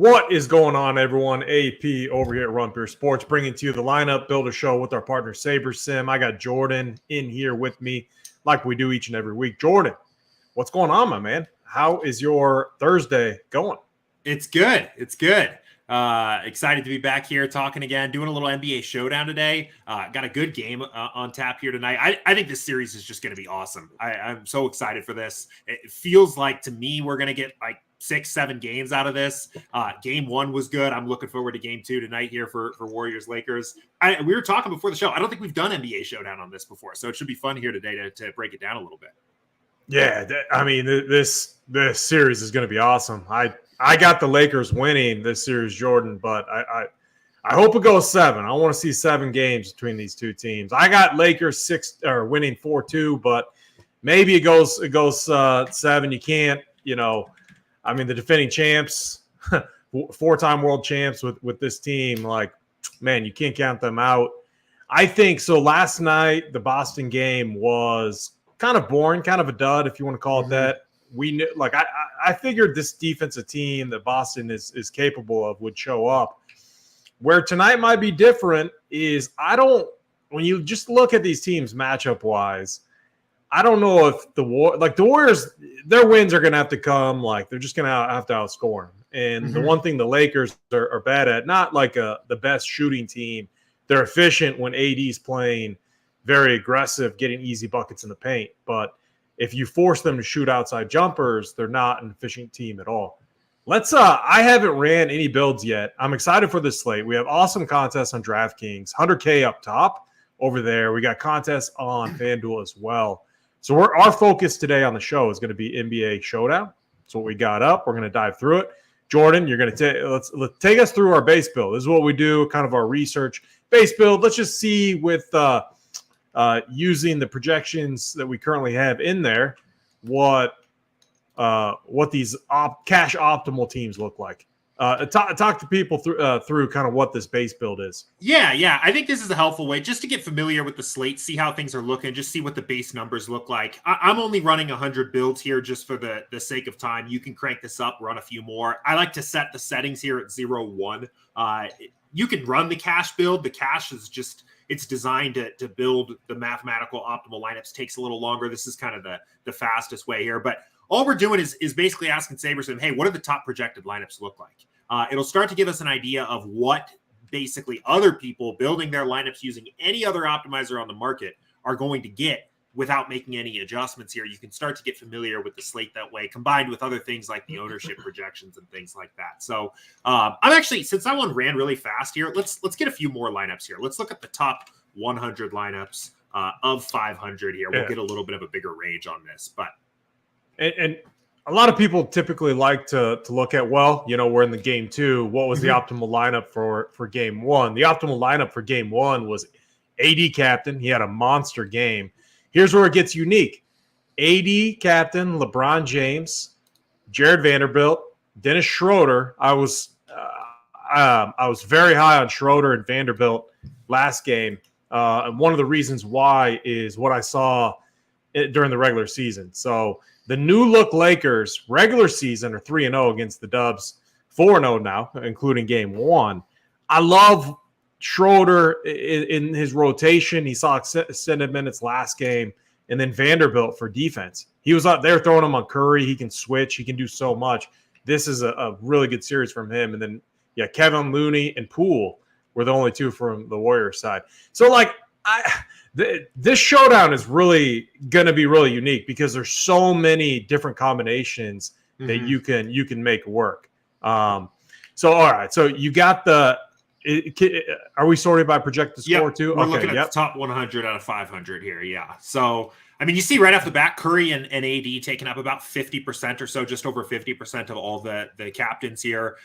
What is going on, everyone? AP over here at Run Pure Sports, bringing to you the lineup builder show with our partner Sabersim. I got Jordan in here with me, like we do each and every week. Jordan, what's going on, my man? How is your Thursday going? It's good. It's good. Excited to be back here talking again, doing a little NBA showdown today. Got a good game on tap here tonight. I think this series is just going to be awesome. I'm so excited for this. It feels like to me we're going to get like 6-7 games out of this. Game one was good. I'm looking forward to game two tonight here for Warriors Lakers. We were talking before the show. I don't think we've done NBA showdown on this before, so it should be fun here today to break it down a little bit. Yeah, I mean this series is going to be awesome. I got the Lakers winning this series, Jordan, but I hope it goes 7. I want to see 7 games between these two teams. I got Lakers winning 4-2, but maybe it goes 7. You can't, I mean, the defending champs, 4-time world champs with this team, like, man, you can't count them out. I think so. Last night, the Boston game was kind of boring, kind of a dud, if you want to call it that. We knew, like, I figured this defensive team that Boston is capable of would show up. Where tonight might be different is when you just look at these teams matchup wise, I don't know if the Warriors, their wins are going to have to come, like, they're just going to have to outscore them. And the one thing the Lakers are bad at, not like the best shooting team, they're efficient when AD's playing very aggressive, getting easy buckets in the paint. But if you force them to shoot outside jumpers, they're not an efficient team at all. I haven't ran any builds yet. I'm excited for this slate. We have awesome contests on DraftKings, 100K up top over there. We got contests on FanDuel as well. So our focus today on the show is going to be NBA Showdown. That's what we got up. We're going to dive through it. Jordan, you're going to let's take us through our base build. This is what we do, kind of our research base build. Let's just see with using the projections that we currently have in there, what these cash optimal teams look like. Talk to people through kind of what this base build is. Yeah. I think this is a helpful way just to get familiar with the slate, see how things are looking, just see what the base numbers look like. I'm only running 100 builds here just for the sake of time. You can crank this up, run a few more. I like to set the settings here at 0-1. You can run the cash build. The cash is just it's designed to build the mathematical optimal lineups. Takes a little longer. This is kind of the fastest way here. But all we're doing is basically asking Sabersim, hey, what do the top projected lineups look like? It'll start to give us an idea of what basically other people building their lineups using any other optimizer on the market are going to get without making any adjustments here. You can start to get familiar with the slate that way, combined with other things like the ownership projections and things like that. So I'm actually, since that one ran really fast here, let's get a few more lineups here. Let's look at the top 100 lineups of 500 here. We'll get a little bit of a bigger range on this, but. And a lot of people typically like to look at, we're in the game 2. What was the optimal lineup for game 1? The optimal lineup for game 1 was AD captain. He had a monster game. Here's where it gets unique. AD captain, LeBron James, Jared Vanderbilt, Dennis Schroeder. I was very high on Schroeder and Vanderbilt last game. And one of the reasons why is what I saw during the regular season. So the new look Lakers regular season are 3-0 against the Dubs, 4-0 now, including game 1. I love Schroeder in his rotation. He saw extended minutes last game, and then Vanderbilt for defense. He was out there throwing him on Curry. He can switch. He can do so much. This is a really good series from him. And then, Kevin Looney and Poole were the only two from the Warriors side. So, this showdown is really going to be really unique because there's so many different combinations that you can make work. All right. So you got are we sorted by projected score too? We're looking at the top 100 out of 500 here. Yeah. So, I mean, you see right off the bat, Curry and AD taking up about 50% or so, just over 50% of all the captains here,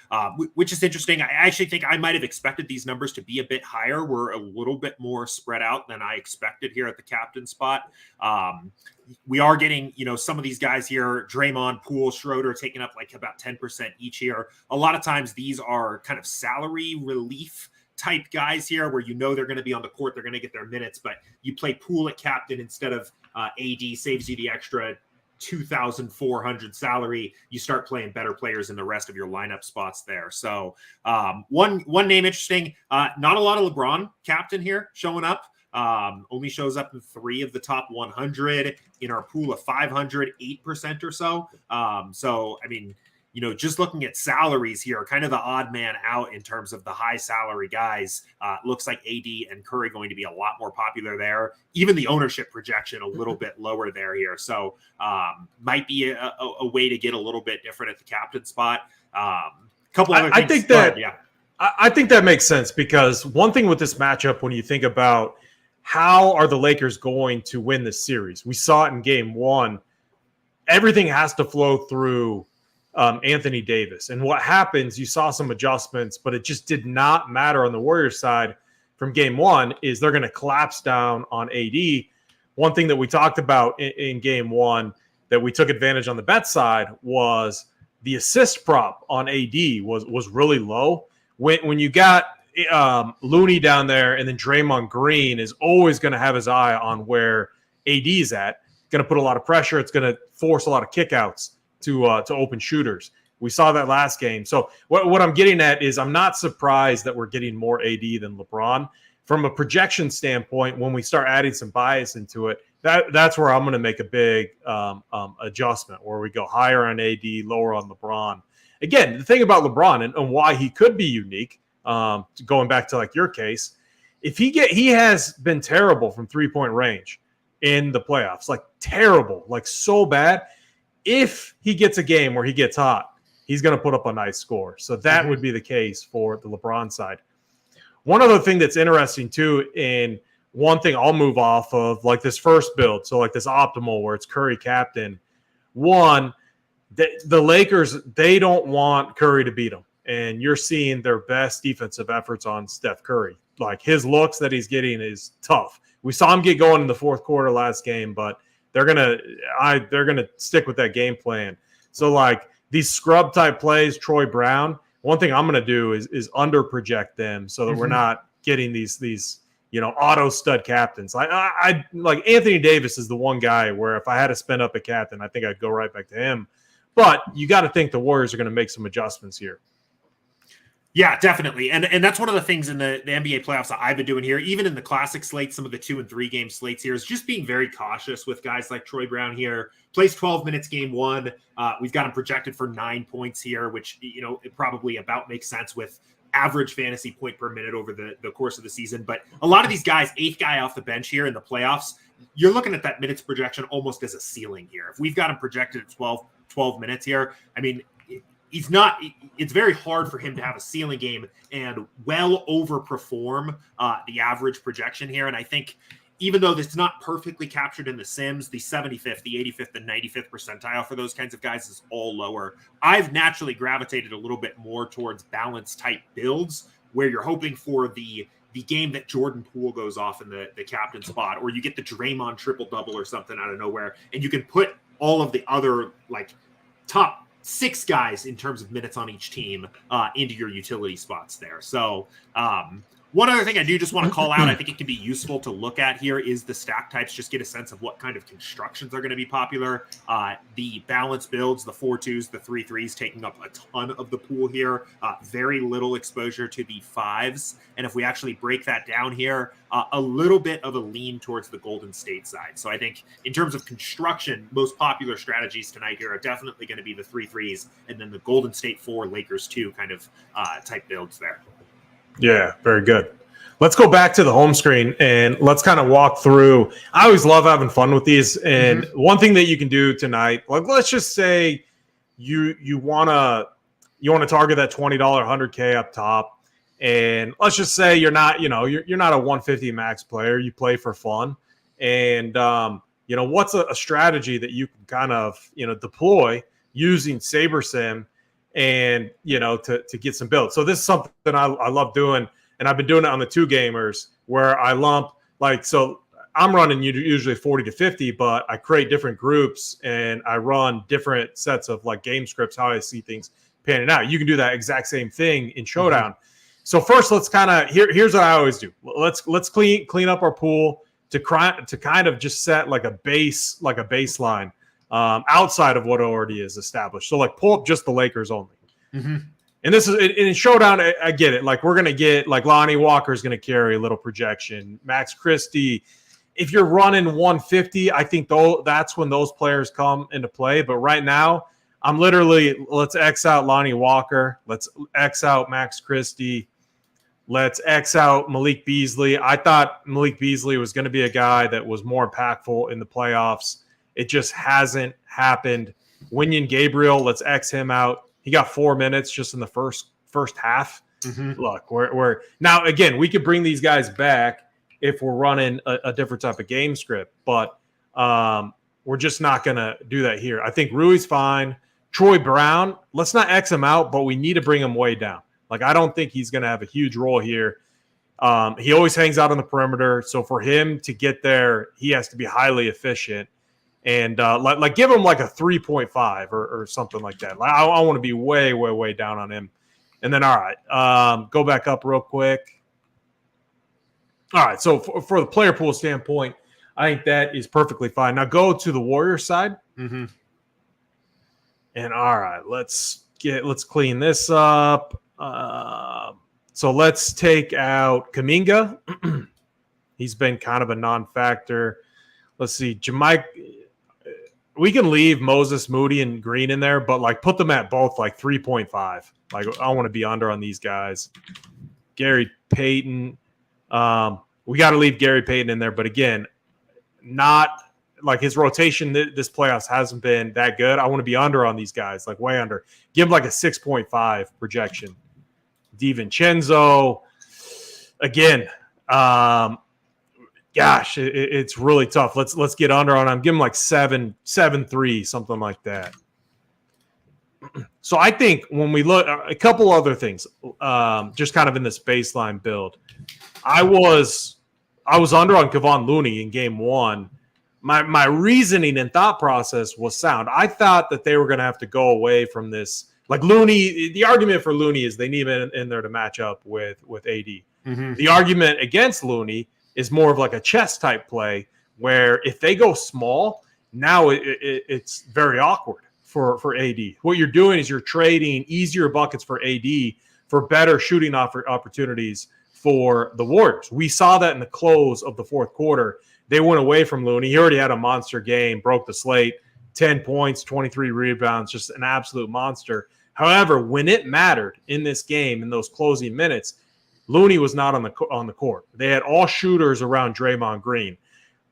which is interesting. I actually think I might have expected these numbers to be a bit higher. We're a little bit more spread out than I expected here at the captain spot. We are getting, some of these guys here, Draymond, Poole, Schroeder, taking up like about 10% each here. A lot of times these are kind of salary relief type guys here where they're going to be on the court, they're going to get their minutes, but you play Poole at captain instead of AD, saves you the extra 2,400 salary, you start playing better players in the rest of your lineup spots there. So one name interesting, not a lot of LeBron captain here showing up. Only shows up in 3 of the top 100 in our pool of 500, 8% or so. So, I mean, just looking at salaries here, kind of the odd man out in terms of the high salary guys. Looks like AD and Curry going to be a lot more popular there. Even the ownership projection a little bit lower there here. So might be a way to get a little bit different at the captain spot. Couple other things. I think that makes sense, because one thing with this matchup, when you think about how are the Lakers going to win this series, we saw it in game 1. Everything has to flow through Anthony Davis. And what happens, you saw some adjustments, but it just did not matter on the Warriors side from game 1, is they're going to collapse down on AD. One thing that we talked about in game 1 that we took advantage on the bet side was the assist prop on AD was really low. When you got Looney down there, and then Draymond Green is always going to have his eye on where AD's at, going to put a lot of pressure. It's going to force a lot of kickouts to open shooters. We saw that last game. So what I'm getting at is I'm not surprised that we're getting more AD than LeBron. From a projection standpoint, when we start adding some bias into it, that's where I'm going to make a big adjustment, where we go higher on AD, lower on LeBron. Again, the thing about LeBron and why he could be unique, going back to like your case, if he has been terrible from 3-point range in the playoffs, like terrible, like so bad. If he gets a game where he gets hot, he's going to put up a nice score. So that would be the case for the LeBron side. One other thing that's interesting too, and one thing I'll move off of, like this first build, so like this optimal where it's Curry captain. One, the Lakers, they don't want Curry to beat them. And you're seeing their best defensive efforts on Steph Curry. Like his looks that he's getting is tough. We saw him get going in the fourth quarter last game, but they're gonna stick with that game plan. So like these scrub type plays, Troy Brown. One thing I'm gonna do is under project them so that we're not getting these auto stud captains. I like Anthony Davis is the one guy where if I had to spend up a captain, I think I'd go right back to him. But you got to think the Warriors are going to make some adjustments here. Yeah, definitely. And that's one of the things in the NBA playoffs that I've been doing here, even in the classic slates, some of the 2 and 3 game slates here, is just being very cautious with guys like Troy Brown here. Plays 12 minutes game 1. We've got him projected for 9 points here, which, it probably about makes sense with average fantasy point per minute over the course of the season. But a lot of these guys, 8th guy off the bench here in the playoffs, you're looking at that minutes projection almost as a ceiling here. If we've got him projected at 12 minutes here, I mean, it's very hard for him to have a ceiling game and well overperform the average projection here. And I think even though it's not perfectly captured in the Sims, the 75th, the 85th, and 95th percentile for those kinds of guys is all lower. I've naturally gravitated a little bit more towards balance type builds where you're hoping for the game that Jordan Poole goes off in the captain spot, or you get the Draymond triple-double or something out of nowhere, and you can put all of the other like top 6 guys in terms of minutes on each team into your utility spots there. So one other thing I do just want to call out, I think it can be useful to look at here, is the stack types. Just get a sense of what kind of constructions are going to be popular. The balance builds, the 4-2s, the 3-3s taking up a ton of the pool here. Very little exposure to the 5s. And if we actually break that down here, a little bit of a lean towards the Golden State side. So I think in terms of construction, most popular strategies tonight here are definitely going to be the 3-3s and then the Golden State 4, Lakers 2 kind of type builds there. Yeah, very good. Let's go back to the home screen and let's kind of walk through. I always love having fun with these. And one thing that you can do tonight, like let's just say you want to target that $20 100K up top. And let's just say you're not a 150 max player. You play for fun. And what's a strategy that you can kind of deploy using Sabersim and to get some builds. So this is something I love doing, and I've been doing it on the 2 gamers where I lump so I'm running usually 40 to 50, but I create different groups and I run different sets of like game scripts, how I see things panning out. You can do that exact same thing in Showdown. So first, let's kind of here's what I always do. Let's clean up our pool to kind of just set like a baseline outside of what already is established. So like pull up just the Lakers only. Mm-hmm. And this is in showdown. I get it. Like we're gonna get like Lonnie Walker is gonna carry a little projection. Max Christie. If you're running 150, I think that's when those players come into play. But right now, I'm literally let's X out Lonnie Walker. Let's X out Max Christie. Let's X out Malik Beasley. I thought Malik Beasley was going to be a guy that was more impactful in the playoffs. It just hasn't happened. Wenyen Gabriel, let's X him out. He got 4 minutes just in the first half. Mm-hmm. Look, we're now again, we could bring these guys back if we're running a different type of game script, but we're just not going to do that here. I think Rui's fine. Troy Brown, let's not X him out, but we need to bring him way down. Like, I don't think he's going to have a huge role here. He always hangs out on the perimeter. So for him to get there, he has to be highly efficient. And like give him like a 3.5 or something like that. Like, I want to be way, way, way down on him. And then, all right, go back up real quick. All right, so for the player pool standpoint, I think that is perfectly fine. Now go to the Warriors side. Mm-hmm. And all right, let's clean this up. So let's take out Kuminga. He's been kind of a non-factor. Let's see, Jamaica. We can leave Moses, Moody, and Green in there, but like put them at both like 3.5. Like I want to be under on these guys. Gary Payton. We got to leave Gary Payton in there, but again, not like his rotation this playoffs hasn't been that good. I want to be under on these guys, like way under. Give him like a 6.5 projection. DiVincenzo, again, gosh, it's really tough. Let's get under on him. Give him like 7.3, something like that. So I think when we look, a couple other things, just kind of in this baseline build, I was under on Kevon Looney in game one. My reasoning and thought process was sound. I thought that they were going to have to go away from this. Like Looney, the argument for Looney is they need him in there to match up with AD. Mm-hmm. The The argument against Looney is more of like a chess type play where if they go small, now it's very awkward for AD. What you're doing is you're trading easier buckets for AD for better shooting opportunities for the Warriors. We saw that in the close of the fourth quarter. They went away from Looney. He already had a monster game, broke the slate, 10 points, 23 rebounds, just an absolute monster. However, when it mattered in this game, in those closing minutes, Looney was not on the court. They had all shooters around Draymond Green.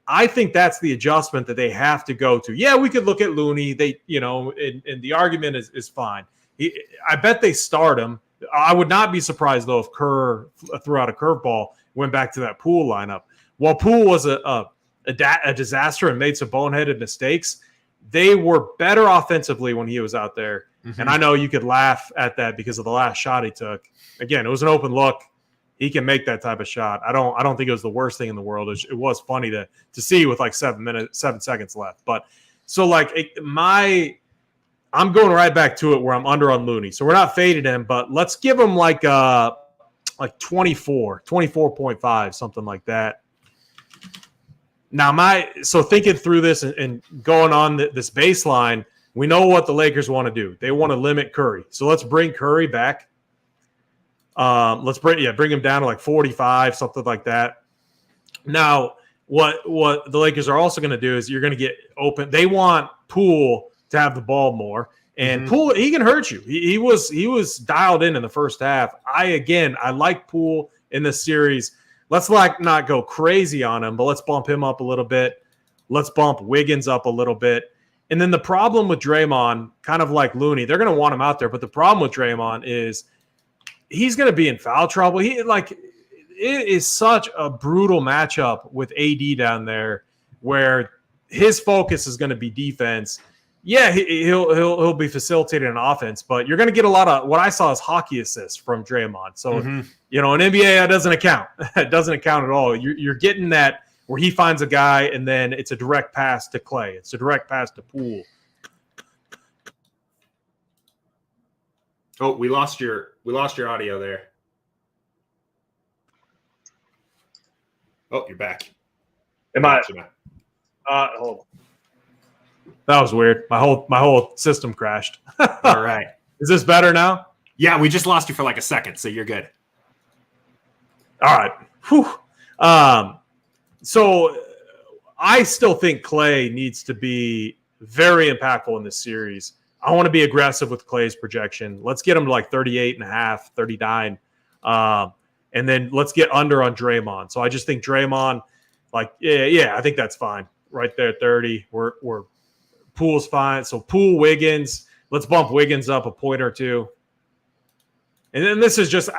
I think that's the adjustment that they have to go to. Yeah, we could look at Looney. They, and the argument is fine. I bet they start him. I would not be surprised, though, if Kerr threw out a curveball, went back to that Poole lineup. While Poole was a disaster and made some boneheaded mistakes, they were better offensively when he was out there. Mm-hmm. And I know you could laugh at that because of the last shot he took. Again, it was an open look. He can make that type of shot. I don't think it was the worst thing in the world. It was funny to see with like 7 seconds left. But so like I'm going right back to it where I'm under on Looney. So we're not fading him, but let's give him like 24.5, something like that. Now so thinking through this and going on this baseline, we know what the Lakers want to do. They want to limit Curry. So let's bring Curry back. Let's bring him down to like 45, something like that. Now, what the Lakers are also going to do is you're going to get open. They want Poole to have the ball more, and Poole, he can hurt you. He was dialed in the first half. I like Poole in this series. Let's not go crazy on him, but let's bump him up a little bit. Let's bump Wiggins up a little bit. And then the problem with Draymond, kind of like Looney, they're going to want him out there. But the problem with Draymond is he's going to be in foul trouble. It is such a brutal matchup with AD down there where his focus is going to be defense. Yeah, he'll be facilitating an offense, but you're going to get a lot of what I saw as hockey assists from Draymond. So, in NBA, that doesn't account. It doesn't account at all. You're getting that where he finds a guy and then it's a direct pass to Clay. It's a direct pass to Poole. Oh, we lost your audio there. Oh, you're back. Am I? Hold on. That was weird. My whole system crashed. All right. Is this better now? Yeah, we just lost you for like a second, so you're good. All right. Whew. So I still think Clay needs to be very impactful in this series. I want to be aggressive with Clay's projection. Let's get him to like 38.5, 39. And then let's get under on Draymond. So I just think Draymond, like, I think that's fine. Right there, 30. We're Poole's fine. So Poole, Wiggins. Let's bump Wiggins up a point or two. And then this is just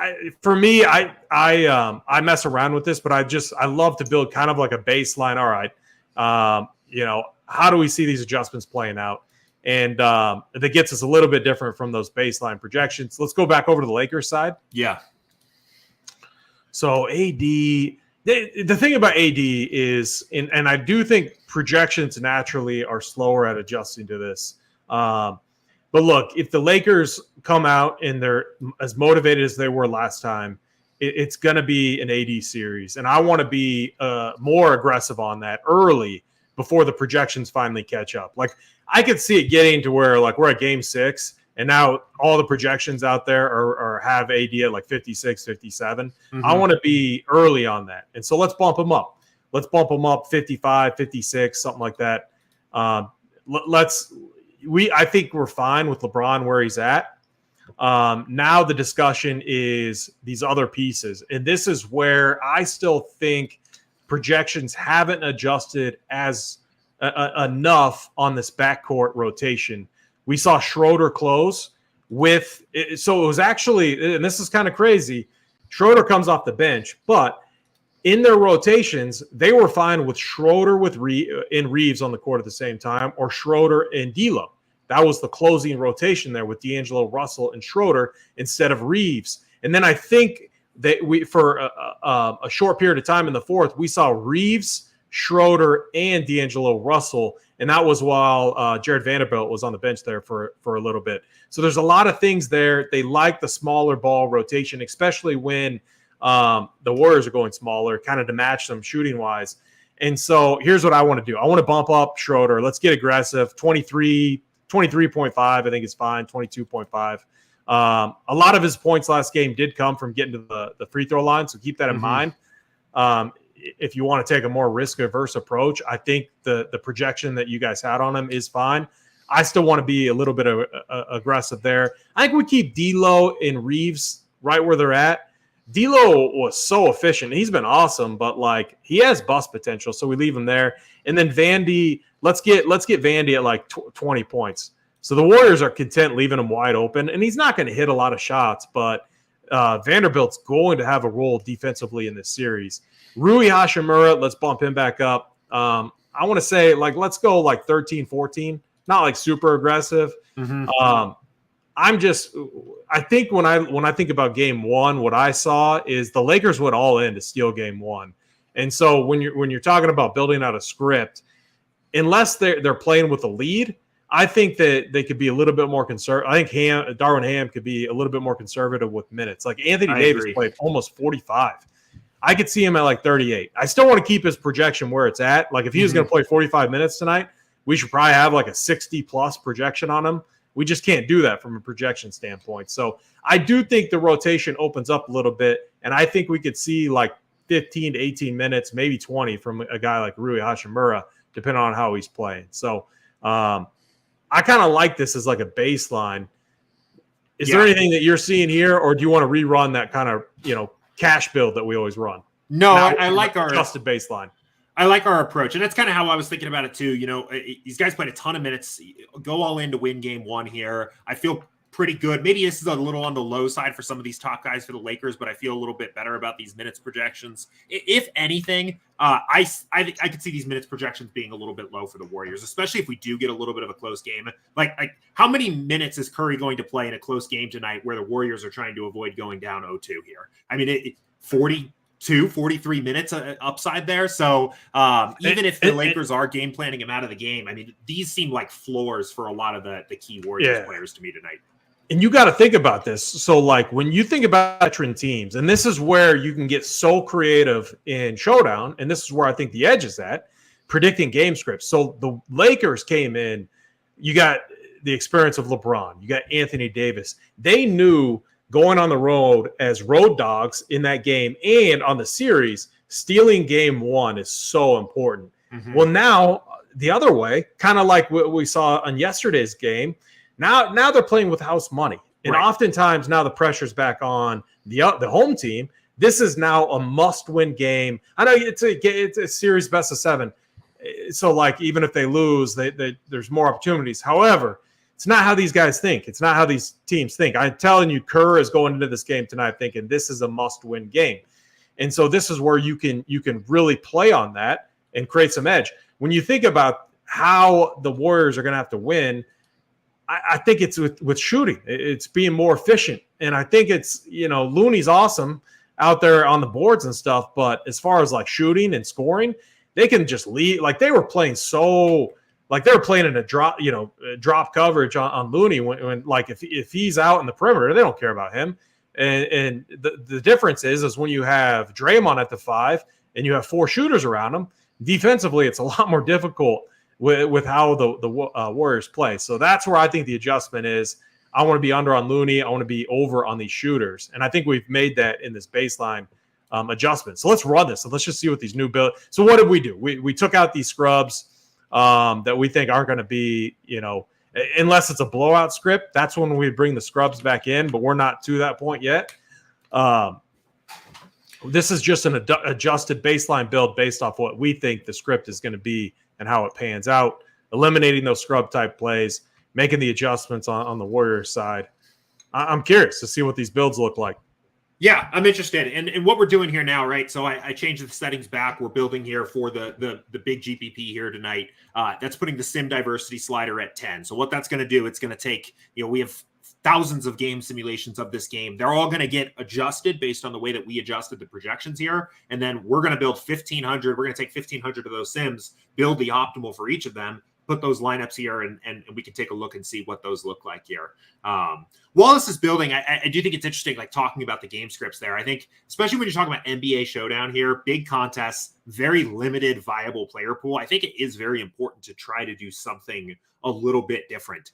for me. I mess around with this, but I love to build kind of like a baseline. All right, how do we see these adjustments playing out? And that gets us a little bit different from those baseline projections. Let's go back over to the Lakers side. Yeah. So AD, the thing about AD is, and I do think projections naturally are slower at adjusting to this. But look, if the Lakers come out and they're as motivated as they were last time, it's going to be an AD series. And I want to be more aggressive on that early before the projections finally catch up. Like, I could see it getting to where, like, we're at game 6, and now all the projections out there are have AD at like 56, 57. Mm-hmm. I want to be early on that. And so let's bump them up. Let's bump them up 55, 56, something like that. I think we're fine with LeBron where he's at. Now the discussion is these other pieces. And this is where I still think projections haven't adjusted as enough on this backcourt rotation. We saw Schroeder close with – so it was actually – and this is kind of crazy. Schroeder comes off the bench, but in their rotations, they were fine with Schroeder and Reeves on the court at the same time, or Schroeder and D'Lo. That was the closing rotation there with D'Angelo Russell and Schroeder instead of Reeves. And then I think that for a short period of time in the fourth, we saw Reeves, Schroeder, and D'Angelo Russell, and that was while Jared Vanderbilt was on the bench there for a little bit. So there's a lot of things there. They like the smaller ball rotation, especially when the Warriors are going smaller, kind of to match them shooting-wise. And so here's what I want to do. I want to bump up Schroeder. Let's get aggressive. 23.5, I think is fine, 22.5. A lot of his points last game did come from getting to the free throw line, so keep that in mind. If you want to take a more risk-averse approach, I think the projection that you guys had on him is fine. I still want to be a little bit aggressive there. I think we keep D'Lo and Reeves right where they're at. D'Lo was so efficient. He's been awesome, but like he has bust potential, so we leave him there. And then Vandy, let's get Vandy at like 20 points. So the Warriors are content leaving him wide open, and he's not going to hit a lot of shots, but Vanderbilt's going to have a role defensively in this series. Rui Hachimura, let's bump him back up. I want to say, like, let's go like 13, 14, not like super aggressive. Mm-hmm. I think when I think about game 1, what I saw is the Lakers went all in to steal game 1. And so when you're talking about building out a script, unless they're playing with a lead, I think that they could be a little bit more conservative. I think Darvin Ham could be a little bit more conservative with minutes. Like Anthony Davis played almost 45. I could see him at like 38. I still want to keep his projection where it's at. Like if he was going to play 45 minutes tonight, we should probably have like a 60-plus projection on him. We just can't do that from a projection standpoint. So I do think the rotation opens up a little bit, and I think we could see like 15 to 18 minutes, maybe 20 from a guy like Rui Hachimura, depending on how he's playing. So I kind of like this as like a baseline. Is there anything that you're seeing here, or do you want to rerun that kind of, cash build that we always run? No, I like our adjusted baseline. I like our approach, and that's kind of how I was thinking about it too. These guys played a ton of minutes. Go all in to win game 1 here. I feel pretty good. Maybe this is a little on the low side for some of these top guys for the Lakers, but I feel a little bit better about these minutes projections. If anything, I could see these minutes projections being a little bit low for the Warriors, especially if we do get a little bit of a close game. Like how many minutes is Curry going to play in a close game tonight where the Warriors are trying to avoid going down 0-2 here? I mean, 43 minutes upside there. So even if the Lakers are game planning him out of the game, I mean, these seem like floors for a lot of the key Warriors players to me tonight. And you got to think about this. So, like, when you think about veteran teams, and this is where you can get so creative in Showdown, and this is where I think the edge is at, predicting game scripts. So the Lakers came in you got the experience of LeBron. You got Anthony Davis. They knew going on the road as road dogs in that game and on the series, stealing game one is so important. Mm-hmm. Well, now the other way, kind of like what we saw on yesterday's game, now they're playing with house money. And oftentimes now the pressure's back on the home team. This is now a must-win game. I know it's a series best of 7. So, like, even if they lose, there's more opportunities. However, it's not how these guys think. It's not how these teams think. I'm telling you, Kerr is going into this game tonight thinking this is a must-win game. And so this is where you can really play on that and create some edge. When you think about how the Warriors are going to have to win, I think it's with shooting. It's being more efficient. And I think it's, Looney's awesome out there on the boards and stuff. But as far as like shooting and scoring, they can just lead. Like they were playing in a drop coverage on Looney when like if he's out in the perimeter, they don't care about him. And the difference is when you have Draymond at the 5 and you have 4 shooters around him, defensively, it's a lot more difficult with how the Warriors play. So that's where I think the adjustment is. I want to be under on Looney. I want to be over on these shooters. And I think we've made that in this baseline adjustment. So let's run this. So let's just see what these new builds. So what did we do? We took out these scrubs that we think aren't going to be, unless it's a blowout script. That's when we bring the scrubs back in, but we're not to that point yet. This is just an adjusted baseline build based off what we think the script is going to be and how it pans out, eliminating those scrub type plays, making the adjustments on the Warriors side. I'm curious to see what these builds look like. Yeah, I'm interested. And what we're doing here now, right? So I changed the settings back. We're building here for the big GPP here tonight. That's putting the sim diversity slider at 10. So what that's going to do, it's going to take, we have thousands of game simulations of this game. They're all going to get adjusted based on the way that we adjusted the projections here. And then we're going to build 1,500. We're going to take 1,500 of those sims, build the optimal for each of them, put those lineups here, and we can take a look and see what those look like here. While this is building, I do think it's interesting, like talking about the game scripts there. I think, especially when you're talking about NBA Showdown here, big contests, very limited viable player pool. I think it is very important to try to do something a little bit different.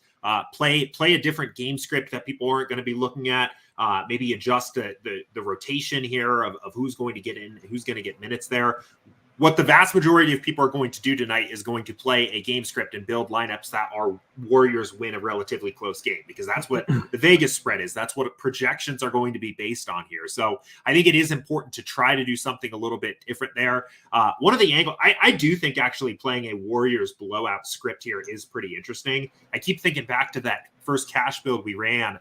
Play a different game script that people aren't going to be looking at. Maybe adjust the rotation here of who's going to get in, who's going to get minutes there. What the vast majority of people are going to do tonight is going to play a game script and build lineups that are Warriors win a relatively close game, because that's what the Vegas spread is. That's what projections are going to be based on here. So I think it is important to try to do something a little bit different there. One of the angles, I do think actually playing a Warriors blowout script here is pretty interesting. I keep thinking back to that first cash build we ran.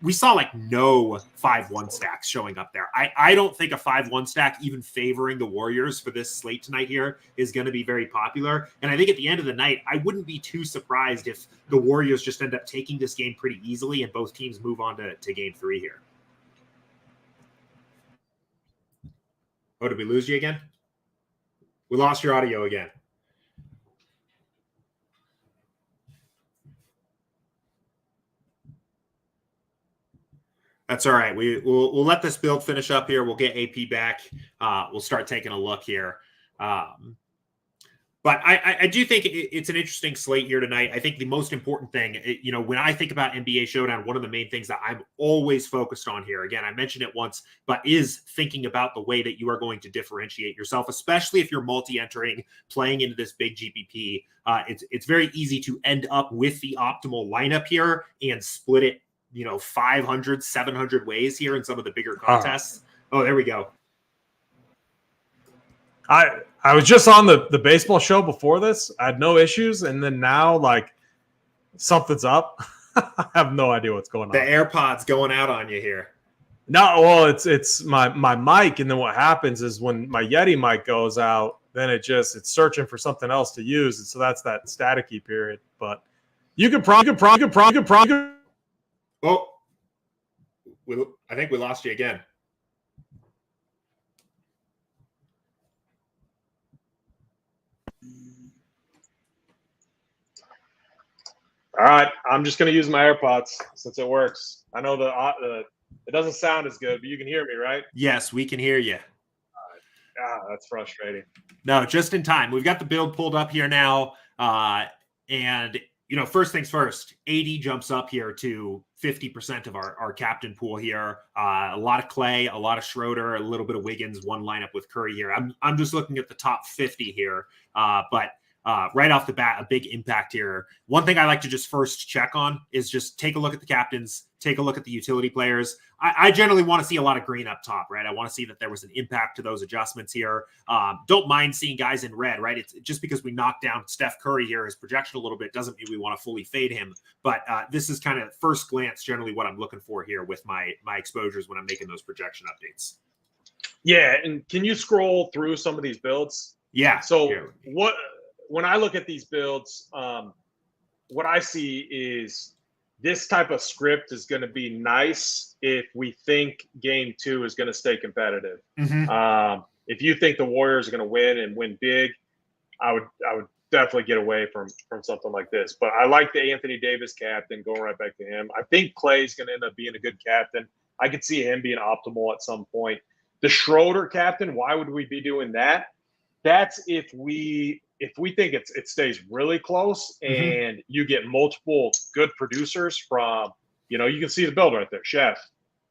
We saw like no 5-1 stacks showing up there. I don't think a 5-1 stack, even favoring the Warriors for this slate tonight here, is going to be very popular. And I think at the end of the night, I wouldn't be too surprised if the Warriors just end up taking this game pretty easily and both teams move on to game 3 here. Oh, did we lose you again? We lost your audio again. That's all right. We'll let this build finish up here. We'll get AP back. We'll start taking a look here. But I do think it's an interesting slate here tonight. I think the most important thing, when I think about NBA Showdown, one of the main things that I'm always focused on here, again, I mentioned it once, but is thinking about the way that you are going to differentiate yourself, especially if you're multi-entering, playing into this big GPP. It's very easy to end up with the optimal lineup here and split it 500, 700 ways here in some of the bigger contests. Oh, there we go. I was just on the baseball show before this. I had no issues. And then now, like, something's up. I have no idea what's going on. The AirPods going out on you here. No, well, it's my mic. And then what happens is when my Yeti mic goes out, then it's searching for something else to use. And so that's that staticky period. But you could probably Oh, I think we lost you again. All right, I'm just going to use my AirPods since it works. I know it doesn't sound as good, but you can hear me, right? Yes, we can hear you. That's frustrating. No, just in time. We've got the build pulled up here now, and First things first, AD jumps up here to 50% of our captain pool here. A lot of Clay, a lot of Schroeder, a little bit of Wiggins, one lineup with Curry here. I'm just looking at the top 50 here. But right off the bat, a big impact here. One thing I like to just first check on is just take a look at the captains, take a look at the utility players. I generally want to see a lot of green up top, right? I want to see that there was an impact to those adjustments here. Don't mind seeing guys in red, right? It's just because we knocked down Steph Curry here, his projection a little bit, doesn't mean we want to fully fade him. But this is kind of first glance, generally what I'm looking for here with my exposures when I'm making those projection updates. Yeah, and can you scroll through some of these builds? Yeah. So when I look at these builds, what I see is this type of script is going to be nice if we think game 2 is going to stay competitive. Mm-hmm. If you think the Warriors are going to win and win big, I would definitely get away from something like this. But I like the Anthony Davis captain, going right back to him. I think Clay's going to end up being a good captain. I could see him being optimal at some point. The Schroeder captain, why would we be doing that? That's if we think it stays really close and you get multiple good producers from, you can see the build right there, Chef,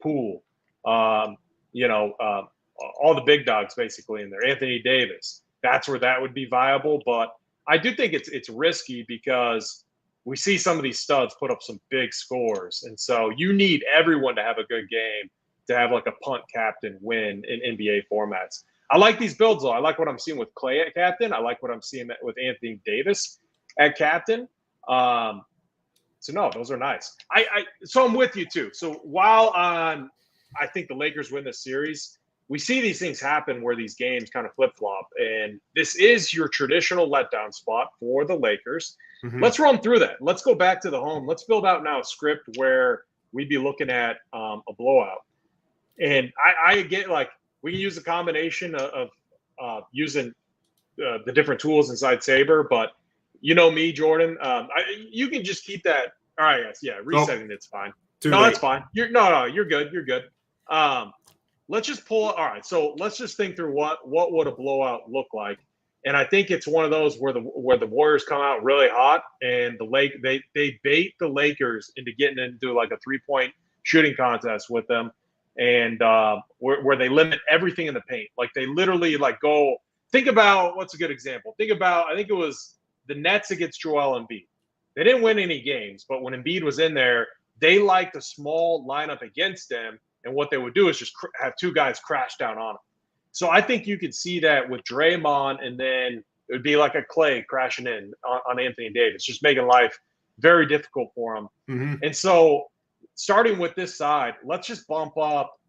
Poole, all the big dogs basically in there, Anthony Davis. That's where that would be viable. But I do think it's risky because we see some of these studs put up some big scores. And so you need everyone to have a good game to have like a punt captain win in NBA formats. I like these builds, though. I like what I'm seeing with Clay at captain. I like what I'm seeing with Anthony Davis at captain. So, no, those are nice. So I'm with you, too. So while I think the Lakers win this series, we see these things happen where these games kind of flip-flop. And this is your traditional letdown spot for the Lakers. Mm-hmm. Let's run through that. Let's go back to the home. Let's build out now a script where we'd be looking at a blowout. And I get we can use a combination of using the different tools inside Saber, but me, Jordan. You can just keep that. All right, yes, yeah. Resetting it's fine. That's fine. You're good. You're good. Let's just pull. All right, so let's just think through what would a blowout look like, and I think it's one of those where the Warriors come out really hot and they bait the Lakers into getting into like a 3-point shooting contest with them. And where they limit everything in the paint. Like they literally go – think about – what's a good example? Think about – I think it was the Nets against Joel Embiid. They didn't win any games, but when Embiid was in there, they liked a small lineup against him, and what they would do is just have two guys crash down on him. So I think you could see that with Draymond, and then it would be like a Clay crashing in on Anthony Davis, just making life very difficult for him. Mm-hmm. And so – starting with this side, let's just bump up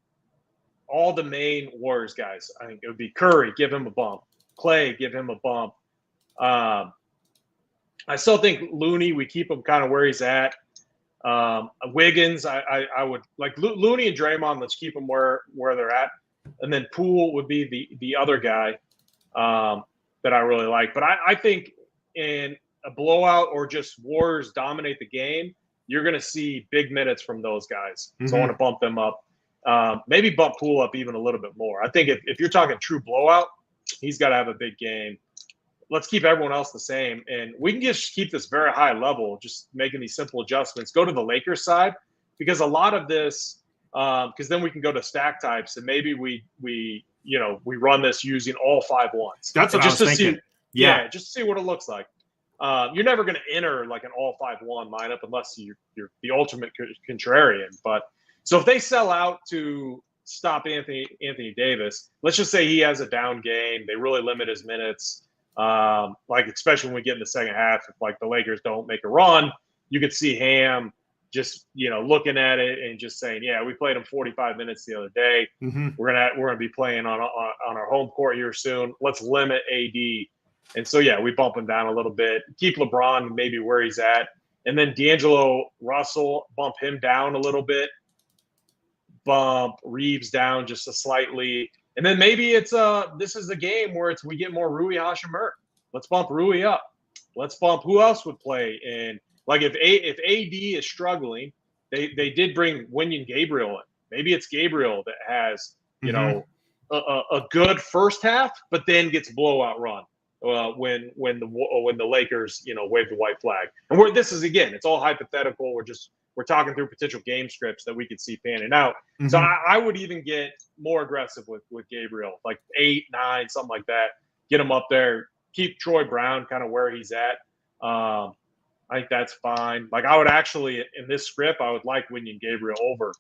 all the main Warriors guys. I think it would be Curry, give him a bump. Clay, give him a bump. I still think Looney, we keep him kind of where he's at. Wiggins, I would like Looney and Draymond. Let's keep them where they're at, and then Poole would be the other guy that I really like. But I think in a blowout or just Warriors dominate the game, you're going to see big minutes from those guys. So I want to bump them up. Maybe bump Poole up even a little bit more. I think if you're talking true blowout, he's got to have a big game. Let's keep everyone else the same. And we can just keep this very high level, just making these simple adjustments. Go to the Lakers side, because a lot of this, because then we can go to stack types, and maybe we run this using all 5 ones. That's what I was thinking. Yeah, just to see what it looks like. You're never going to enter like an all 5-1 lineup unless you're the ultimate contrarian. But so if they sell out to stop Anthony Davis, let's just say he has a down game, they really limit his minutes. Especially when we get in the second half, if the Lakers don't make a run, you could see Ham just looking at it and just saying, yeah, we played him 45 minutes the other day. Mm-hmm. We're gonna be playing on our home court here soon. Let's limit AD. And so, yeah, we bump him down a little bit, keep LeBron maybe where he's at. And then D'Angelo Russell, bump him down a little bit, bump Reeves down just slightly. And then maybe it's this is the game where we get more Rui Hachimura. Let's bump Rui up. Let's bump who else would play. And if AD is struggling, they did bring Wenyen Gabriel in. Maybe it's Gabriel that has, a good first half, but then gets blowout run. when the Lakers wave the white flag. And this is, again, it's all hypothetical. We're talking through potential game scripts that we could see panning out. Mm-hmm. So I would even get more aggressive with Gabriel, like 8, 9, something like that. Get him up there. Keep Troy Brown kind of where he's at. I think that's fine. Like, I would actually, in this script, I would like Wenyen Gabriel over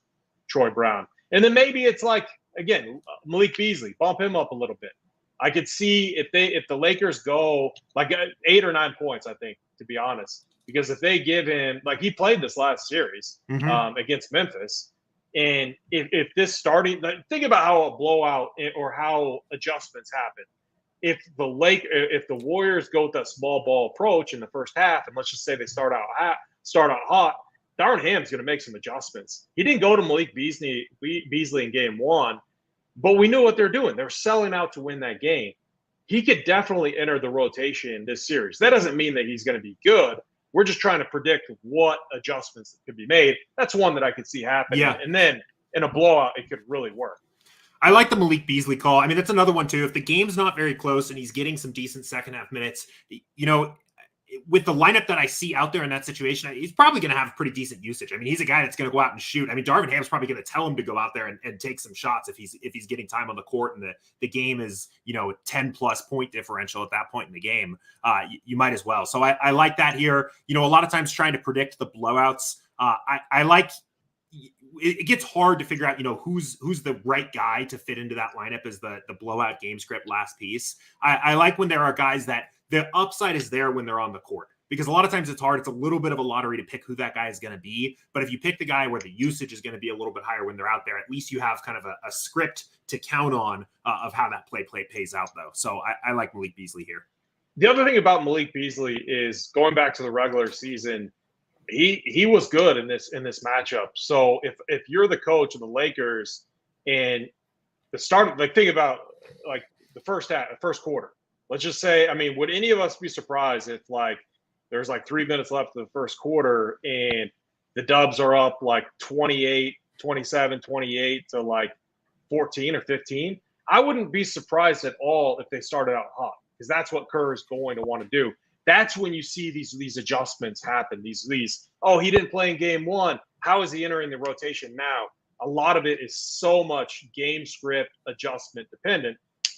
Troy Brown. And then maybe it's like, again, Malik Beasley, bump him up a little bit. I could see if the Lakers go like 8 or 9 points, I think, to be honest, because if they give him, like, he played this last series against Memphis, and if this starting, like, think about how a blowout or how adjustments happen. If the Warriors go with that small ball approach in the first half, and let's just say they start out hot, Darvin Ham's going to make some adjustments. He didn't go to Malik Beasley in game 1. But we knew what they're doing. They're selling out to win that game. He could definitely enter the rotation in this series. That doesn't mean that he's going to be good. We're just trying to predict what adjustments could be made. That's one that I could see happening. Yeah. And then in a blowout, it could really work. I like the Malik Beasley call. I mean, that's another one, too. If the game's not very close and he's getting some decent second half minutes, with the lineup that I see out there in that situation, he's probably going to have pretty decent usage. I mean, he's a guy that's going to go out and shoot. I mean, Darvin Ham's probably going to tell him to go out there and take some shots if he's getting time on the court and the game is, 10 plus point differential at that point in the game. You might as well. So I like that here. A lot of times trying to predict the blowouts. I like it gets hard to figure out, who's the right guy to fit into that lineup as the blowout game script last piece. I like when there are guys that the upside is there when they're on the court, because a lot of times it's hard. It's a little bit of a lottery to pick who that guy is going to be. But if you pick the guy where the usage is going to be a little bit higher when they're out there, at least you have kind of a script to count on of how that play pays out, though. So I like Malik Beasley here. The other thing about Malik Beasley is, going back to the regular season, he was good in this matchup. So if you're the coach of the Lakers and the start, like, think about like the first quarter. Let's just say, I mean, would any of us be surprised if, like, there's like 3 minutes left of the first quarter and the Dubs are up like 28, 27, 28 to like 14 or 15? I wouldn't be surprised at all if they started out hot, because that's what Kerr is going to want to do. That's when you see these adjustments happen. He didn't play in game 1. How is he entering the rotation now? A lot of it is so much game script adjustment dependent.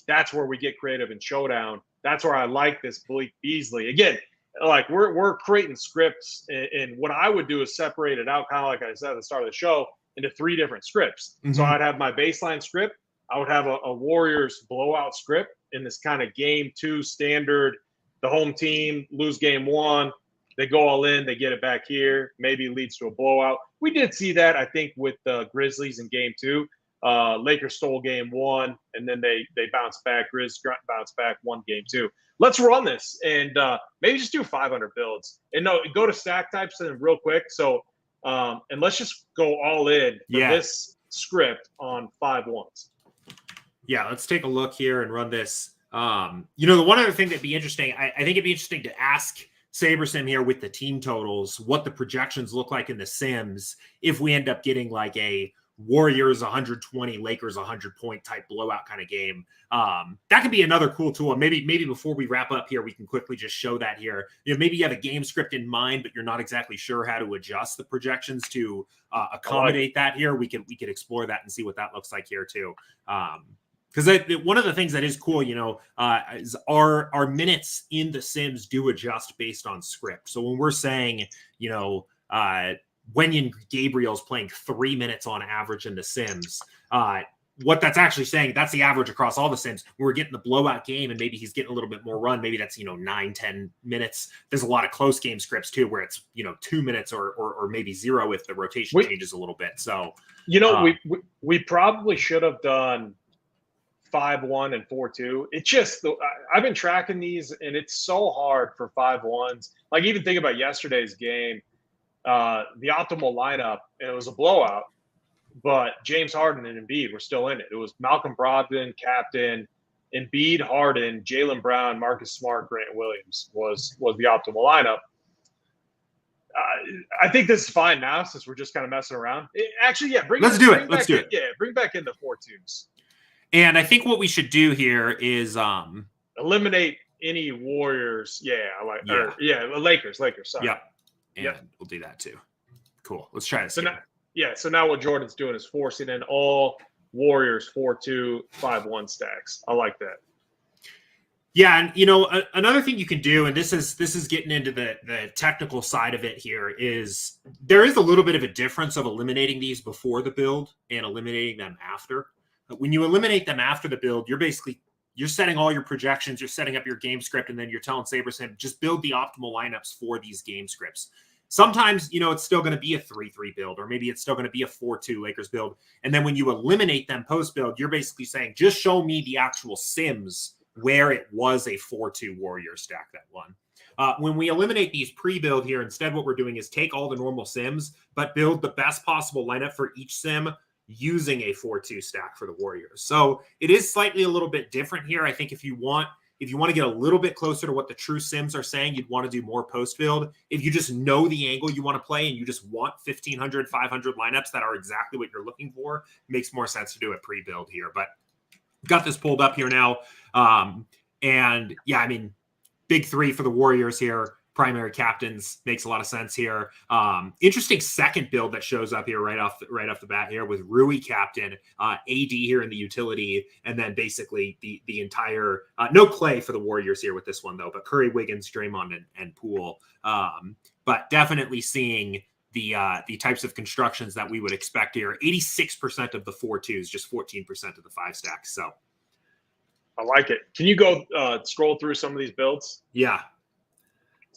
That's where we get creative in showdown. That's where I like this Malik Beasley. Again, like, we're creating scripts, and what I would do is separate it out, kind of like I said at the start of the show, into 3 different scripts. Mm-hmm. So I'd have my baseline script. I would have a Warriors blowout script in this kind of game 2 standard. The home team lose game 1. They go all in. They get it back here. Maybe it leads to a blowout. We did see that, I think, with the Grizzlies in game 2. Lakers stole game 1, and then they bounced back. Grizz bounced back, won game 2. Let's run this and maybe just do 500 builds. And go to stack types and real quick. So and let's just go all in for this script on 5-1s. Yeah, let's take a look here and run this. The one other thing that'd be interesting, I think it'd be interesting to ask Sabersim here with the team totals, what the projections look like in the Sims if we end up getting like a Warriors 120, Lakers 100 point type blowout kind of game. That could be another cool tool. Maybe before we wrap up here, we can quickly just show that here. Maybe you have a game script in mind, but you're not exactly sure how to adjust the projections to accommodate that here. We could explore that and see what that looks like here too. Because one of the things that is cool, is our minutes in the Sims do adjust based on script. So when we're saying, Wenyen Gabriel's playing 3 minutes on average in the Sims, what that's actually saying, that's the average across all the Sims. When we're getting the blowout game and maybe he's getting a little bit more run, maybe that's 9-10 minutes. There's a lot of close game scripts too where it's 2 minutes or maybe 0 if the rotation changes a little bit. So we probably should have done 5-1 and 4-2. It's just I've been tracking these, and it's so hard for 5-1s. Like, even think about yesterday's game. The optimal lineup, and it was a blowout, but James Harden and Embiid were still in it. It was Malcolm Brogdon, captain, Embiid, Harden, Jaylen Brown, Marcus Smart, Grant Williams was the optimal lineup. I think this is fine now since we're just kind of messing around. Let's do it. Yeah, bring back in the 4-2s. And I think what we should do here is eliminate any Warriors. Yeah, I like. Yeah. Lakers. Sorry. Yep. And we'll do that too. Cool. Let's try this. So now what Jordan's doing is forcing in all Warriors 4-2, 5-1 stacks. I like that. Yeah, and another thing you can do, and this is getting into the technical side of it here, is there is a little bit of a difference of eliminating these before the build and eliminating them after. When you eliminate them after the build, you're setting all your projections, you're setting up your game script, and then you're telling Sabersim, just build the optimal lineups for these game scripts. Sometimes, it's still going to be a 3-3 build, or maybe it's still going to be a 4-2 Lakers build. And then when you eliminate them post-build, you're basically saying, just show me the actual sims where it was a 4-2 Warrior stack that won. When we eliminate these pre-build here, instead what we're doing is take all the normal sims, but build the best possible lineup for each sim using a 4-2 stack for the Warriors. So it is slightly a little bit different here. I think if you want to get a little bit closer to what the true sims are saying, you'd want to do more post-build. If you just know the angle you want to play and you just want 1,500, 500 lineups that are exactly what you're looking for, it makes more sense to do a pre-build here. But got this pulled up here now. And yeah, I mean, big three for the Warriors here. Primary captains makes a lot of sense here. Interesting second build that shows up here right off the bat here with Rui captain, AD here in the utility, and then basically the entire no Clay for the Warriors here with this one though, but Curry, Wiggins, Draymond, and Poole. But definitely seeing the types of constructions that we would expect here. 86% of the 4-2s, just 14% of the 5 stacks. So I like it. Can you go scroll through some of these builds? Yeah.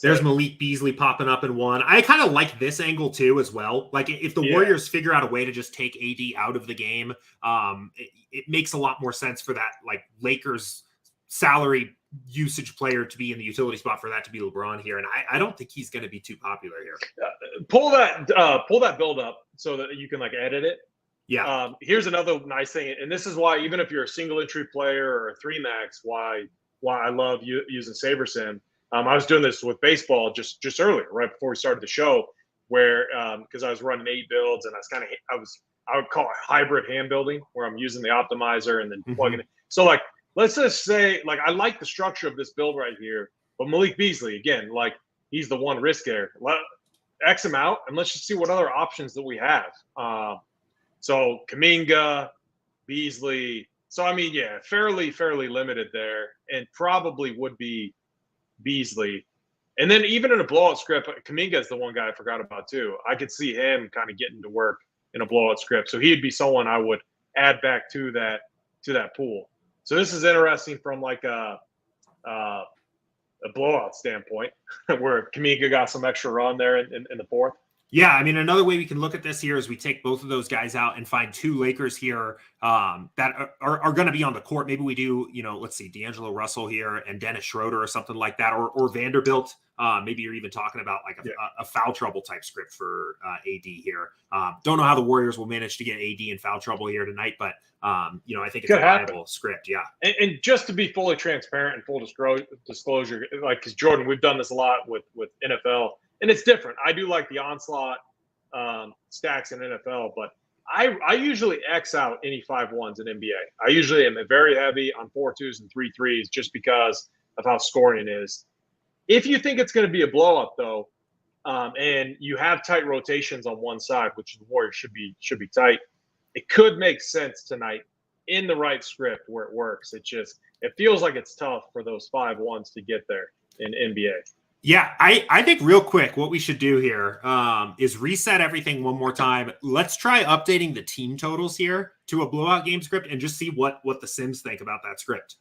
There's Malik Beasley popping up in one. I kind of like this angle too as well. Like if the Warriors figure out a way to just take AD out of the game, it makes a lot more sense for that like Lakers salary usage player to be in the utility spot for that to be LeBron here. And I don't think he's going to be too popular here. Pull that build up so that you can like edit it. Yeah. Here's another nice thing. And this is why, even if you're a single entry player or a 3 max, why I love using Sabersim. I was doing this with baseball just earlier, right before we started the show, where because I was running 8 builds and I would call it hybrid hand building, where I'm using the optimizer and then plugging it. So like, let's just say like I like the structure of this build right here, but Malik Beasley again, like he's the one risk there. X him out and let's just see what other options that we have. So Kuminga, Beasley. So I mean, yeah, fairly limited there, and probably would be Beasley. And then even in a blowout script, Kuminga is the one guy I forgot about too. I could see him kind of getting to work in a blowout script. So he'd be someone I would add back to that pool. So this is interesting from like a blowout standpoint where Kuminga got some extra run there in the fourth. Yeah, I mean, another way we can look at this here is we take both of those guys out and find 2 Lakers here that are going to be on the court. Maybe we do, let's see, D'Angelo Russell here and Dennis Schroeder or something like that, or Vanderbilt. Maybe you're even talking about like a foul trouble type script for AD here. Don't know how the Warriors will manage to get AD in foul trouble here tonight, but I think it's a viable script. Yeah. And just to be fully transparent and full disclosure, like, because Jordan, we've done this a lot with NFL. And it's different. I do like the onslaught stacks in NFL, but I usually X out any 5-1s in NBA. I usually am very heavy on 4-2s and 3-3s just because of how scoring is. If you think it's going to be a blow-up, though, and you have tight rotations on one side, which the Warriors should be tight, it could make sense tonight in the right script where it works. It feels like it's tough for those 5-1s to get there in NBA. Yeah, I think real quick, what we should do here is reset everything one more time. Let's try updating the team totals here to a blowout game script and just see what the Sims think about that script.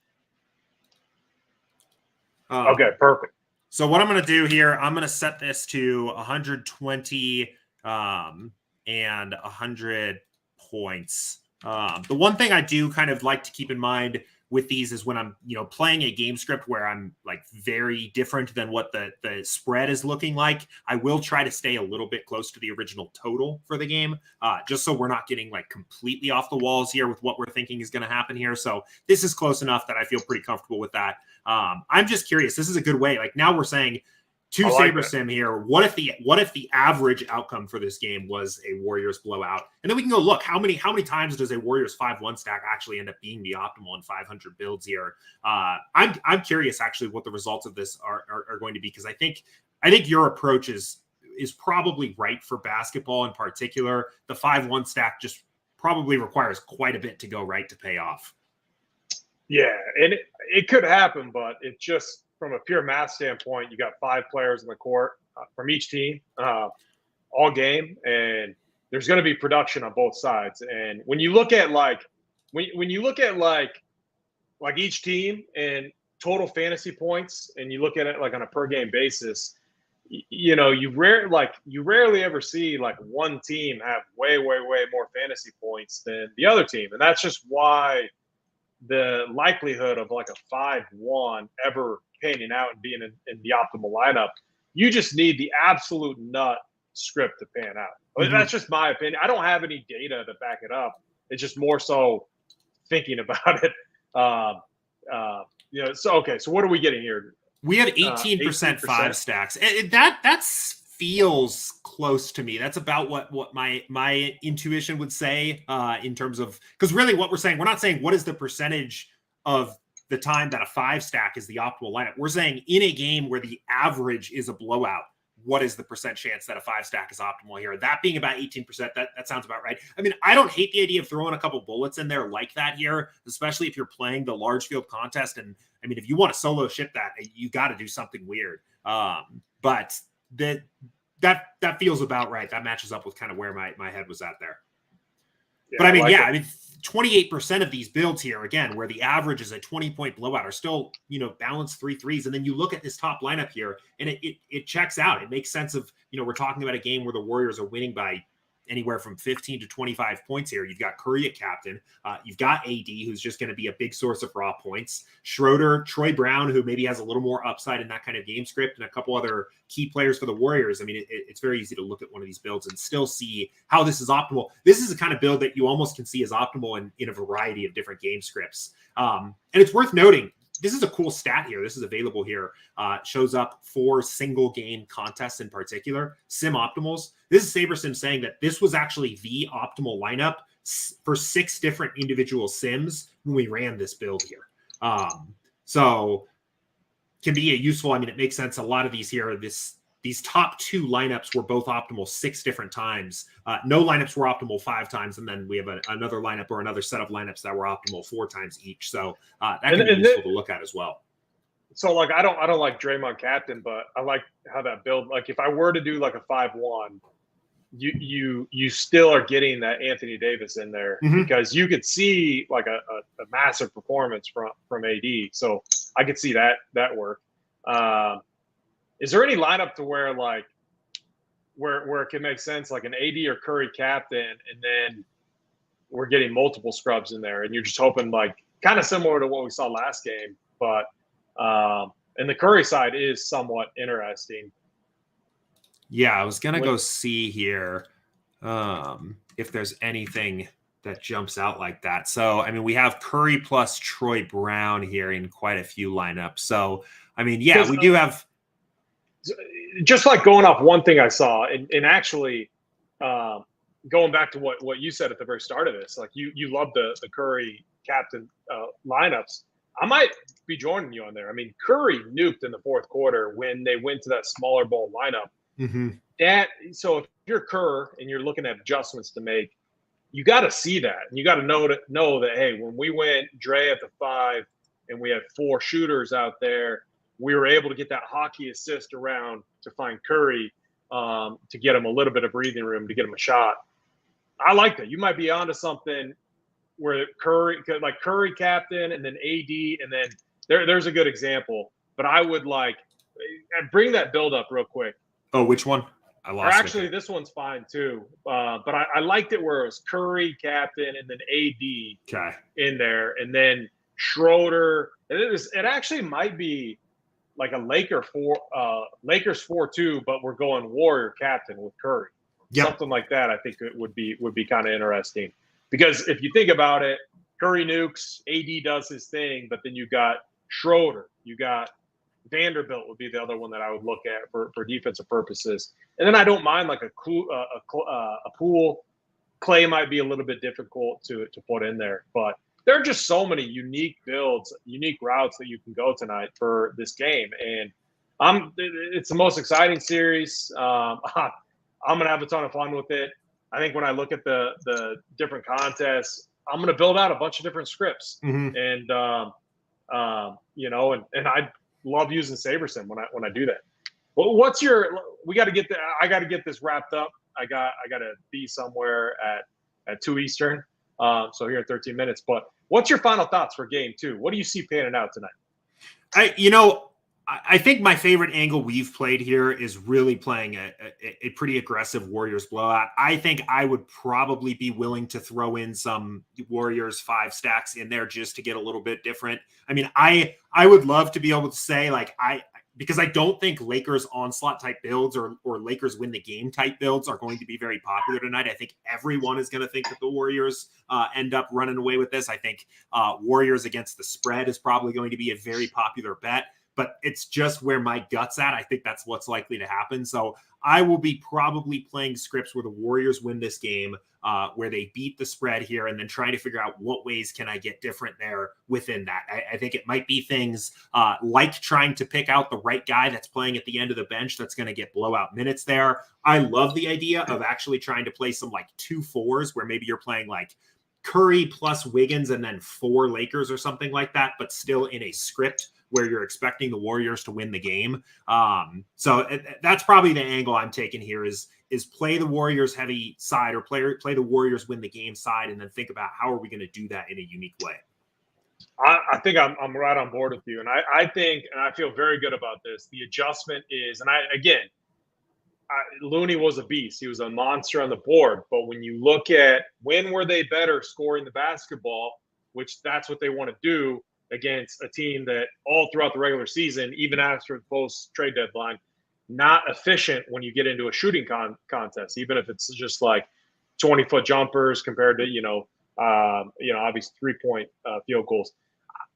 Okay, perfect. So what I'm going to do here, I'm going to set this to 120 and 100 points. The one thing I do kind of like to keep in mind with these is when I'm, playing a game script where I'm like very different than what the spread is looking like, I will try to stay a little bit close to the original total for the game, just so we're not getting like completely off the walls here with what we're thinking is going to happen here. So this is close enough that I feel pretty comfortable with that. I'm just curious. This is a good way. Like now we're saying To I like Sabersim here, what if the average outcome for this game was a Warriors blowout? And then we can go look how many times does a Warriors 5-1 stack actually end up being the optimal in 500 builds here? I'm curious actually what the results of this are going to be, because I think your approach is probably right for basketball in particular. The 5-1 stack just probably requires quite a bit to go right to pay off. Yeah, and it could happen, but it just, from a pure math standpoint, you got 5 players in the court from each team all game, and there's going to be production on both sides. And when you look at when you look at each team and total fantasy points, and you look at it like on a per game basis, you rarely ever see like one team have way more fantasy points than the other team, and that's just why the likelihood of like a 5-1 ever panning out and being in the optimal lineup, you just need the absolute nut script to pan out. Mm-hmm. That's just my opinion. I don't have any data to back it up. It's just more so thinking about it. So what are we getting here? We have 18% 5 stacks. That feels close to me. That's about what my intuition would say in terms of, because really what we're not saying what is the percentage of the time that a 5 stack is the optimal lineup. We're saying in a game where the average is a blowout, what is the percent chance that a 5 stack is optimal here? That being about 18%, that sounds about right. I mean, I don't hate the idea of throwing a couple bullets in there like that here, especially if you're playing the large field contest. And I mean, if you want to solo ship that, you got to do something weird. But that feels about right. That matches up with kind of where my head was at there. Yeah, but I mean, 28% of these builds here, again, where the average is a 20-point blowout, are still, balanced 3 threes. And then you look at this top lineup here, and it checks out. It makes sense of, we're talking about a game where the Warriors are winning by anywhere from 15 to 25 points here. You've got Curry at captain. You've got AD, who's just going to be a big source of raw points. Schroeder, Troy Brown, who maybe has a little more upside in that kind of game script, and a couple other key players for the Warriors. I mean, it's very easy to look at one of these builds and still see how this is optimal. This is the kind of build that you almost can see as optimal in a variety of different game scripts. And it's worth noting, this is a cool stat here. This is available here. Shows up for single game contests in particular, sim optimals. This is Sabersim saying that this was actually the optimal lineup for 6 different individual sims when we ran this build here. So can be a useful, I mean, it makes sense. A lot of these here, these top 2 lineups were both optimal 6 different times. No lineups were optimal 5 times. And then we have another lineup or another set of lineups that were optimal 4 times each. So that can be useful to look at as well. So like, I don't like Draymond captain, but I like how that build, like if I were to do like a 5-1, you still are getting that Anthony Davis in there, mm-hmm. because you could see like a massive performance from AD. So I could see that work. Is there any lineup to where it can make sense, like an AD or Curry captain, and then we're getting multiple scrubs in there, and you're just hoping, like kind of similar to what we saw last game, but and the Curry side is somewhat interesting. Yeah, I was gonna go see here if there's anything that jumps out like that. So I mean, we have Curry plus Troy Brown here in quite a few lineups. So I mean, yeah, we do have. Just like going off one thing I saw, and actually going back to what you said at the very start of this, like you love the Curry captain lineups. I might be joining you on there. I mean, Curry nuked in the fourth quarter when they went to that smaller ball lineup. Mm-hmm. So if you're Kerr and you're looking at adjustments to make, you got to see that, and you got to know that hey, when we went Dre at the 5 and we had 4 shooters out there, we were able to get that hockey assist around to find Curry to get him a little bit of breathing room, to get him a shot. I like that. You might be onto something where Curry captain and then AD, and then there's a good example. But I would bring that build up real quick. Oh, which one? I lost. Actually, this one's fine too. But I liked it where it was Curry captain and then AD in there, and then Schroeder. It actually might be like a Lakers 4-2, but we're going Warrior captain with Curry. Yep. Something like that, I think it would be kind of interesting. Because if you think about it, Curry nukes, AD does his thing, but then you got Schroeder, you got Vanderbilt would be the other one that I would look at for defensive purposes. And then I don't mind like a Poole. Clay might be a little bit difficult to put in there, but there are just so many unique builds, unique routes that you can go tonight for this game. And it's the most exciting series. I'm going to have a ton of fun with it. I think when I look at the different contests, I'm going to build out a bunch of different scripts. Mm-hmm. And, and I love using Sabersim when I do that. Well, I got to get this wrapped up. I got to be somewhere at 2 Eastern. So here in 13 minutes, but what's your final thoughts for game 2? What do you see panning out tonight? I think my favorite angle we've played here is really playing a pretty aggressive Warriors blowout. I think I would probably be willing to throw in some Warriors 5 stacks in there just to get a little bit different. I mean, I would love to be able to say because I don't think Lakers onslaught type builds or Lakers win the game type builds are going to be very popular tonight. I think everyone is going to think that the Warriors end up running away with this. I think Warriors against the spread is probably going to be a very popular bet, but it's just where my gut's at. I think that's what's likely to happen. So I will be probably playing scripts where the Warriors win this game, where they beat the spread here, and then trying to figure out what ways can I get different there within that. I think it might be things like trying to pick out the right guy that's playing at the end of the bench that's going to get blowout minutes there. I love the idea of actually trying to play some 2-4s where maybe you're playing Curry plus Wiggins and then 4 Lakers or something like that, but still in a script where you're expecting the Warriors to win the game. So that's probably the angle I'm taking here is play the Warriors heavy side or play the Warriors win the game side, and then think about how are we going to do that in a unique way. I think I'm right on board with you. And I think, and I feel very good about this, the adjustment is, and Looney was a beast. He was a monster on the board. But when you look at when were they better scoring the basketball, which that's what they want to do against a team that all throughout the regular season, even after the post-trade deadline, not efficient when you get into a shooting contest, even if it's just 20-foot jumpers compared to, obviously 3-point field goals.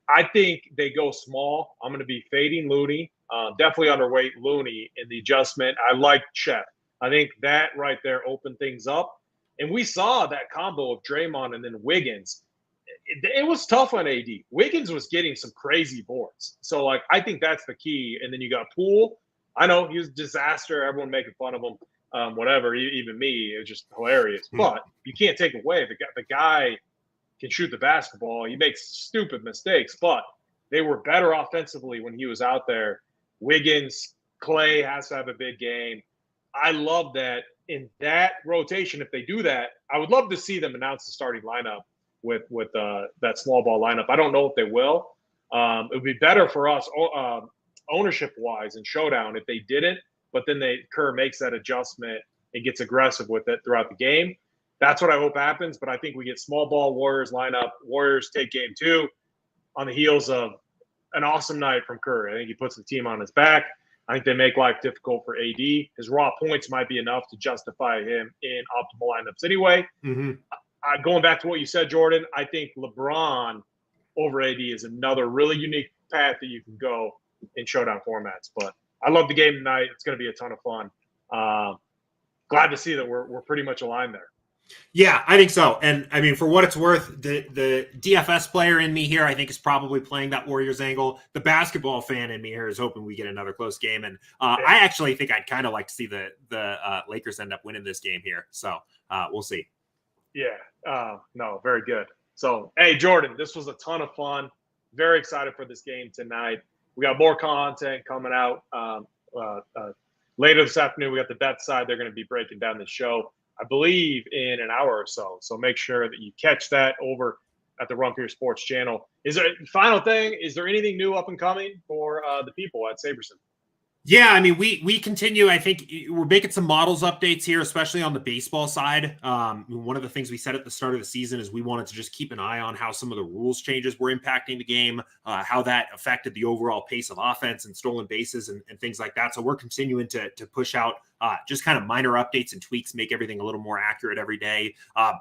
I think they go small. I'm going to be fading Looney, definitely underweight Looney in the adjustment. I like Chet. I think that right there opened things up. And we saw that combo of Draymond and then Wiggins. It was tough on AD. Wiggins was getting some crazy boards. So, I think that's the key. And then you got Poole. I know he was a disaster. Everyone making fun of him, whatever, even me. It was just hilarious. But you can't take away. The guy can shoot the basketball. He makes stupid mistakes, but they were better offensively when he was out there. Wiggins, Clay has to have a big game. I love that. In that rotation, if they do that, I would love to see them announce the starting lineup with that small ball lineup. I don't know if they will. It would be better for us ownership-wise in Showdown if they didn't, but then Kerr makes that adjustment and gets aggressive with it throughout the game. That's what I hope happens, but I think we get small ball Warriors lineup. Warriors take game 2 on the heels of an awesome night from Kerr. I think he puts the team on his back. I think they make life difficult for AD. His raw points might be enough to justify him in optimal lineups anyway. Mm-hmm. Going back to what you said, Jordan, I think LeBron over AD is another really unique path that you can go in Showdown formats. But I love the game tonight. It's going to be a ton of fun. Glad to see that we're pretty much aligned there. Yeah, I think so. And I mean, for what it's worth, the DFS player in me here, I think, is probably playing that Warriors angle. The basketball fan in me here is hoping we get another close game. And I actually think I'd kind of like to see the Lakers end up winning this game here. So we'll see. Yeah. No, very good. So, hey, Jordan, this was a ton of fun. Very excited for this game tonight. We got more content coming out later this afternoon. We got the bet side. They're going to be breaking down the show, I believe, in an hour or so. So make sure that you catch that over at the Run for Your Sports channel. Final thing, is there anything new up and coming for the people at Sabersim? Yeah, I mean, we continue. I think we're making some models updates here, especially on the baseball side. One of the things we said at the start of the season is we wanted to just keep an eye on how some of the rules changes were impacting the game, how that affected the overall pace of offense and stolen bases and things like that. So we're continuing to push out just kind of minor updates and tweaks, make everything a little more accurate every day.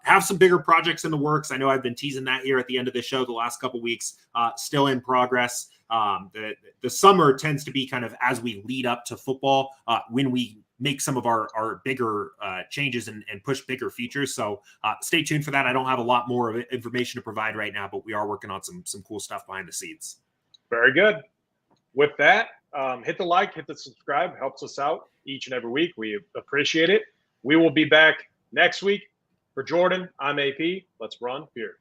Have some bigger projects in the works. I know I've been teasing that here at the end of the show the last couple weeks, still in progress. The summer tends to be kind of as we lead up to football, when we make some of our bigger changes and push bigger features. So stay tuned for that. I don't have a lot more of information to provide right now, but we are working on some cool stuff behind the scenes. Very good. With that, hit the like, hit the subscribe. Helps us out each and every week. We appreciate it. We will be back next week. For Jordan, I'm AP. Let's run beer.